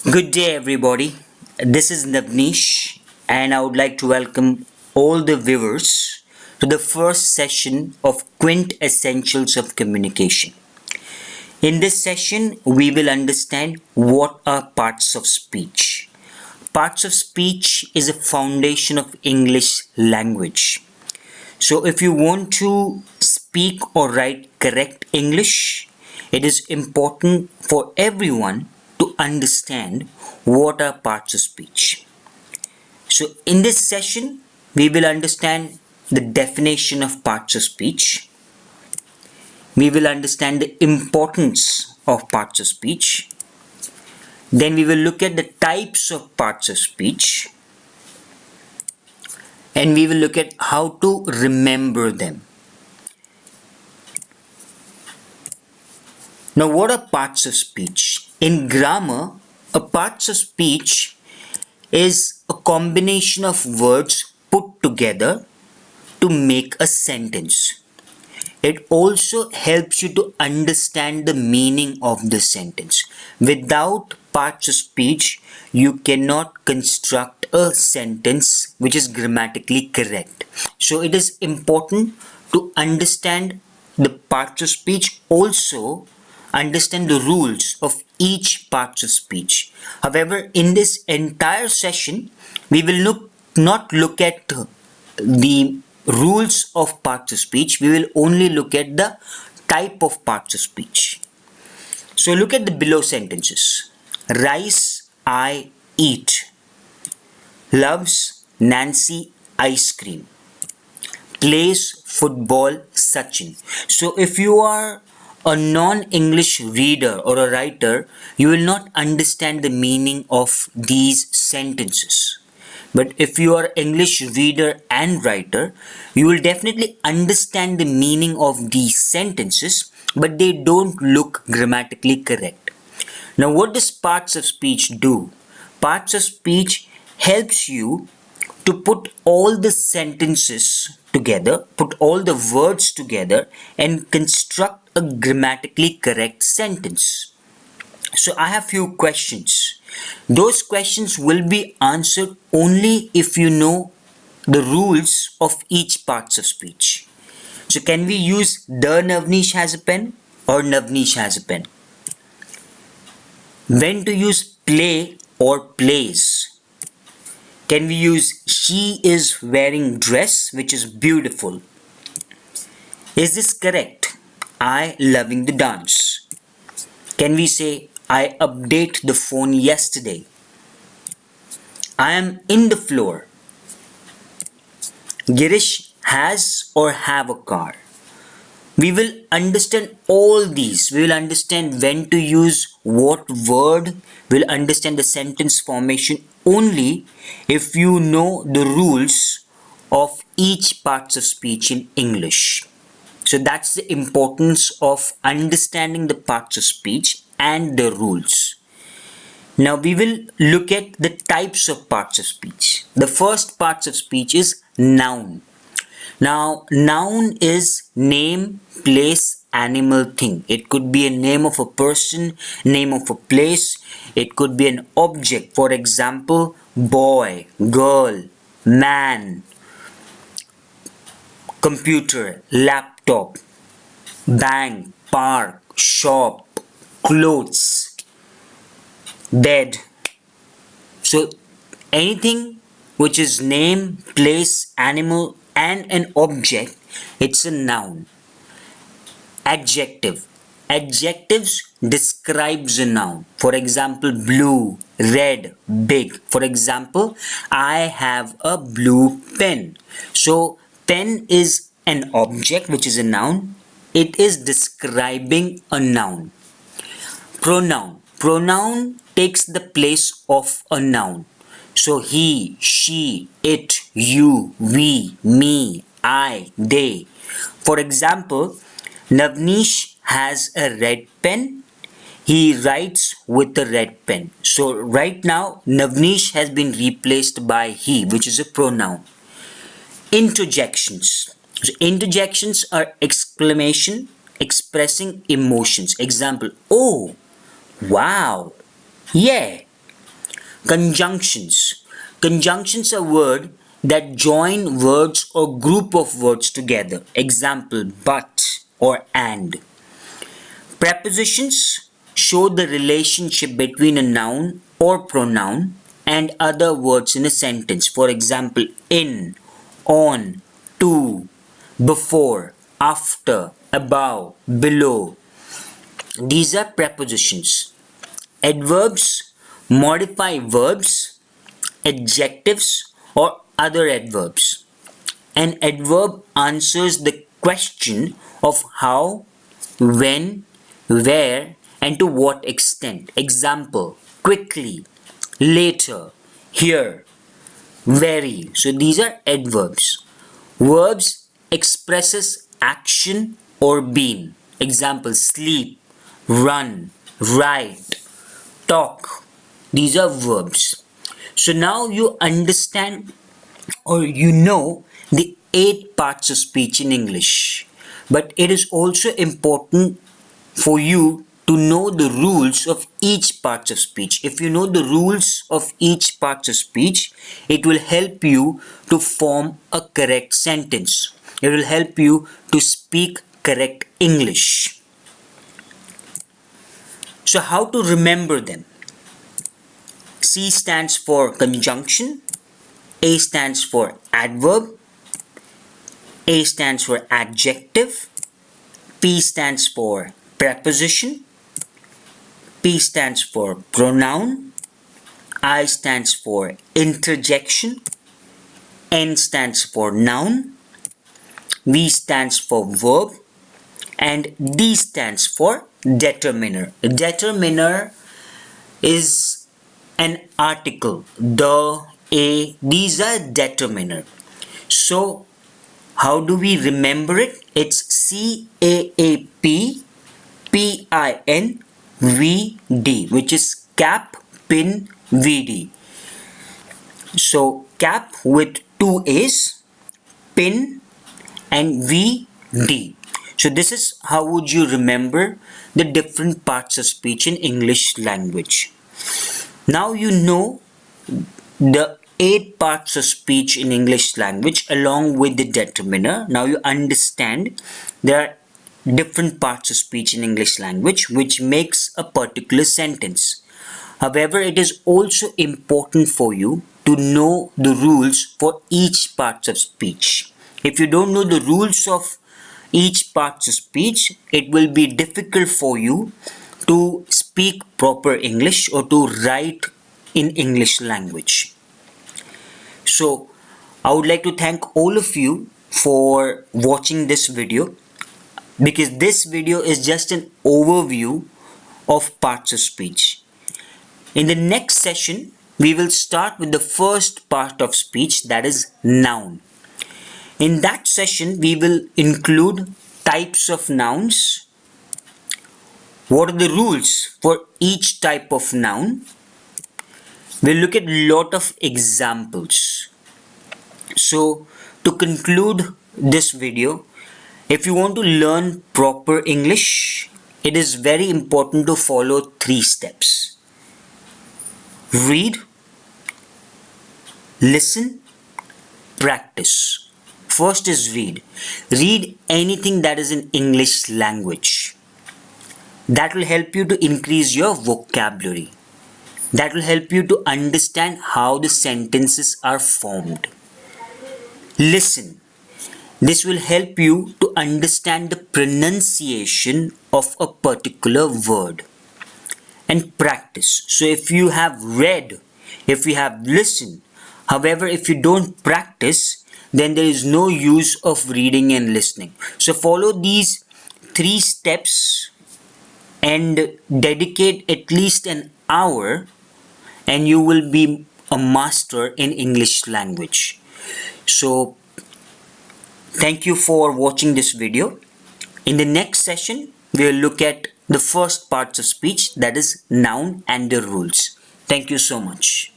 Good day, everybody. This is Navneesh, and I would like to welcome all the viewers to the first session of Quint Essentials of Communication. In this session, we will understand what are parts of speech. Parts of speech is a foundation of English language. So, if you want to speak or write correct English, it is important for everyone to understand what are parts of speech. So, in this session, we will understand the definition of parts of speech. We will understand the importance of parts of speech. Then we will look at the types of parts of speech. And we will look at how to remember them. Now, what are parts of speech? In grammar, a parts of speech is a combination of words put together to make a sentence. It also helps you to understand the meaning of the sentence. Without parts of speech, you cannot construct a sentence which is grammatically correct. So it is important to understand the parts of speech, also understand the rules of each part of speech. However, in this entire session, we will not look at the rules of parts of speech. We will only look at the type of parts of speech. So look at the below sentences. Rice, I eat. Loves Nancy ice cream. Plays football, Sachin. So if you are a non-English reader or a writer, you will not understand the meaning of these sentences. But if you are English reader and writer, you will definitely understand the meaning of these sentences, but they don't look grammatically correct. Now, what does parts of speech do? Parts of speech helps you to put all the sentences together, put all the words together and construct a grammatically correct sentence. So I have few questions. Those questions will be answered only if you know the rules of each parts of speech. So can we use the Navneesh has a pen or Navneesh has a pen? When to use play or plays? Can we use she is wearing dress which is beautiful? Is this correct? I loving the dance. Can we say I update the phone yesterday? I am in the floor. Girish has or have a car. We will understand all these. We will understand when to use what word. We'll understand the sentence formation only if you know the rules of each parts of speech in English. So that's the importance of understanding the parts of speech and the rules. Now we will look at the types of parts of speech. The first parts of speech is noun. Now, noun is name, place, animal, thing. It could be a name of a person, name of a place. It could be an object. For example, boy, girl, man, computer, laptop, bank, park, shop, clothes, bed. So anything which is name, place, animal, and an object, it's a noun. Adjective. Adjectives describes a noun. For example, blue, red, big. For example, I have a blue pen. So pen is an object which is a noun. It is describing a noun. Pronoun. Pronoun takes the place of a noun. So he, she, it, you, we, me, I, they. For example, Navneesh has a red pen. He writes with a red pen. So right now, Navneesh has been replaced by he, which is a pronoun. Interjections. So interjections are exclamation expressing emotions. Example, oh, wow, yeah, Conjunctions. Conjunctions are words that join words or group of words together. Example, but or and. Prepositions show the relationship between a noun or pronoun and other words in a sentence. For example, in, on, to, before, after, above, below. These are prepositions. Adverbs modify verbs, adjectives, or other adverbs. An adverb answers the question of how, when, where, and to what extent. Example, quickly, later, here, very. So these are adverbs. Verbs expresses action or being. Example, sleep, run, write, talk. These are verbs. So now you understand or you know the 8 parts of speech in English. But it is also important for you to know the rules of each part of speech. If you know the rules of each part of speech, it will help you to form a correct sentence. It will help you to speak correct English. So how to remember them? C stands for conjunction, A stands for adverb, A stands for adjective, P stands for preposition, P stands for pronoun, I stands for interjection, N stands for noun, V stands for verb, and D stands for determiner. Determiner is an article. The, a, these are determiner. So how do we remember it? It's CAAP PINVD, which is cap, pin, VD. So cap with 2 A's, pin, and VD. So this is how would you remember the different parts of speech in English language. Now you know the 8 parts of speech in English language along with the determiner. Now you understand there are different parts of speech in English language which makes a particular sentence. However, it is also important for you to know the rules for each part of speech. If you don't know the rules of each part of speech, it will be difficult for you to speak proper English or to write in English language. So I would like to thank all of you for watching this video, because this video is just an overview of parts of speech. In the next session, we will start with the first part of speech, that is noun. In that session, we will include types of nouns, what are the rules for each type of noun. We'll look at a lot of examples. So to conclude this video, if you want to learn proper English, it is very important to follow 3 steps. Read, listen, practice. First is read. Read anything that is in English language. That will help you to increase your vocabulary. That will help you to understand how the sentences are formed. Listen. This will help you to understand the pronunciation of a particular word. And practice. So if you have read, if you have listened, however, if you don't practice, then there is no use of reading and listening. So follow these 3 steps and dedicate at least an hour, and you will be a master in English language. So thank you for watching this video. In the next session, we will look at the first parts of speech, that is noun and the rules. Thank you so much.